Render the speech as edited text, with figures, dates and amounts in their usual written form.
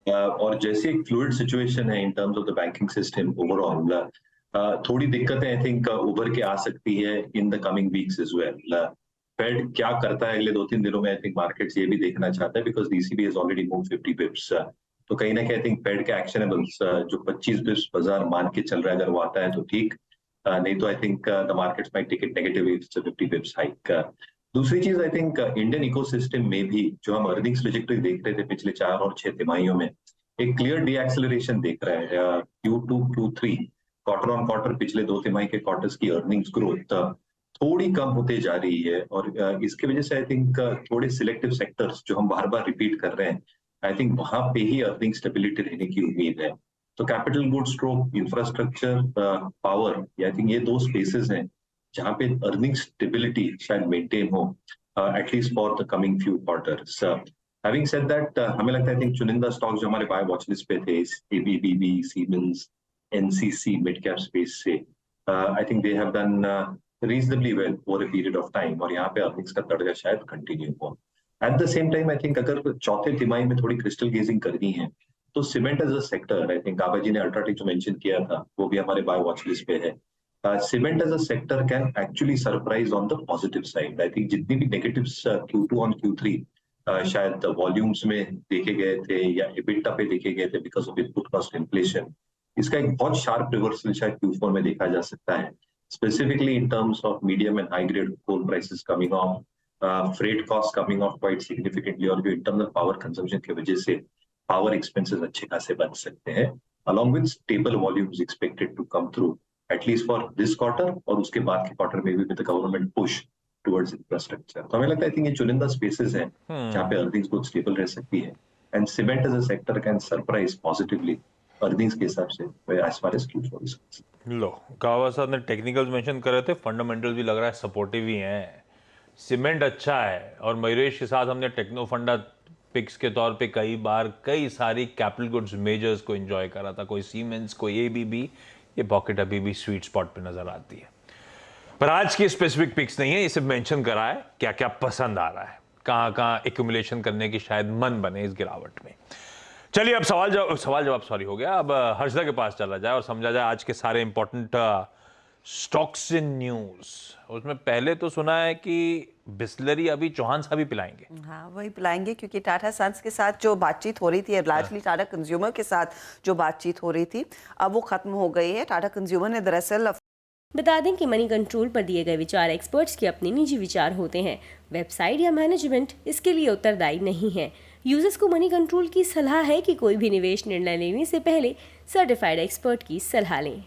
और जैसे एक फ्लूइड सिचुएशन है in terms of the banking system overall, थोड़ी दिक्कतें आई थिंक उभर के आ सकती है in the coming weeks as well. Fed क्या करता है अगले 2-3 दिनों में, आई थिंक मार्केट्स ये भी देखना चाहता है, because ECB has already move 50 Bips. तो कहीं ना कहीं आई थिंक फेड के एक्शनेबल्स जो 25 बिप्स बाजार मान के चल रहा है, अगर वो आता है तो ठीक, नहीं तो I think the markets might take it negative if it's 50 bips hike. दूसरी चीज आई थिंक इंडियन इकोसिस्टम में भी जो हम अर्निंग्स ट्रेजेक्टरी देख रहे थे पिछले 4 और 6 तिमाहियों में, एक क्लियर डी एक्सेलरेशन देख रहा है। Q2 Q3 quarter on quarter पिछले 2 तिमाही के क्वार्टर्स की अर्निंग्स ग्रोथ थोड़ी कम होते जा रही है, और इसकी वजह से आई थिंक थोड़े सिलेक्टिव सेक्टर्स जो हम बार बार रिपीट कर रहे हैं, आई थिंक वहां पे ही अर्निंग स्टेबिलिटी रहने की उम्मीद है। तो capital goods stroke infrastructure power, I think ये 2 स्पेसेस हैं जहां पे अर्निंग स्टेबिलिटी शायद मेंटेन हो, at least for the coming few quarters. Having said that, हमें लगता है आई थिंक चुनिंदा स्टॉक्स जो हमारे बाय वॉच लिस्ट पे थे, ABBB, Siemens, NCC, mid cap space से, I think they have done reasonably well over a period of time, और यहाँ पे अर्निंग्स का तड़का शायद कंटिन्यू हो। At the same time I think अगर चौथे तिमाही में थोड़ी क्रिस्टल गेजिंग करनी है, तो cement as a sector, I think आबा जी ने अल्ट्राटेक जो मेंशन किया था वो भी हमारे बाय वॉच लिस्ट पे है। Cement as a sector can actually surprise on the positive side. I think जितनी भी नेगेटिव्स Q2 ऑन Q3 शायद वॉल्यूम्स में देखे गए थे या एबिटा पे देखे गए थे because of input cost inflation, इसका एक बहुत शार्प रिवर्सल शायद Q4 में देखा जा सकता है, specifically in terms of medium and high grade coal prices coming off, freight costs coming off quite significantly, और जो internal power consumption की वजह से power expenses अच्छे खासे बन सकते हैं, along with stable volumes expected to come through at least for this quarter, और उसके बाद के quarter में भी with the government push towards infrastructure। तो हमें लगता है I think ये चुनिंदा spaces हैं जहाँ पे earnings बहुत stable रह सकती है, and cement as a sector can surprise positively earnings के हिसाब से as far as Q4 is concerned। लो, कावा साहब ने टेक्निकल्स मेंशन कर रहे थे, फंडामेंटल्स भी लग रहा है सपोर्टिव ही हैं। सीमेंट अच्छा है, और मयूरेश के साथ हमने टेक्नो फंडा पिक्स के तौर पे कई बार कई सारी कैपिटल गुड्स मेजर्स को एंजॉय करा था, कोई सीमेंस, कोई एबीबी। ये पॉकेट अभी भी स्वीट स्पॉट पे नजर आती है, पर आज की स्पेसिफिक पिक्स नहीं है, इसे मेंशन करा है क्या क्या पसंद आ रहा है, कहाँ एक्यूमुलेशन करने की शायद मन बने इस गिरावट में। चलिए अब सवाल जवाब सॉरी हो गया, अब हर्षदा के पास चला जाए और समझा जाए आज के सारे इंपॉर्टेंट स्टॉक्स इन न्यूज। उसमें पहले तो सुना है कि बिस्लरी अभी चौहान साहब ही पिलाएंगे। हाँ, वही पिलाएंगे, क्योंकि टाटा सन्स के साथ जो बातचीत हो रही थी, लार्जली टाटा कंज्यूमर के साथ जो बातचीत हो रही थी, अब वो खत्म हो गई है। टाटा कंज्यूमर ने दरअसल बता दें कि मनी कंट्रोल पर दिए गए विचार एक्सपर्ट्स के अपने निजी विचार होते हैं। वेबसाइट या मैनेजमेंट इसके लिए उत्तरदायी नहीं है। यूजर्स को मनी कंट्रोल की सलाह है कि कोई भी निवेश निर्णय लेने से पहले सर्टिफाइड एक्सपर्ट की सलाह लें।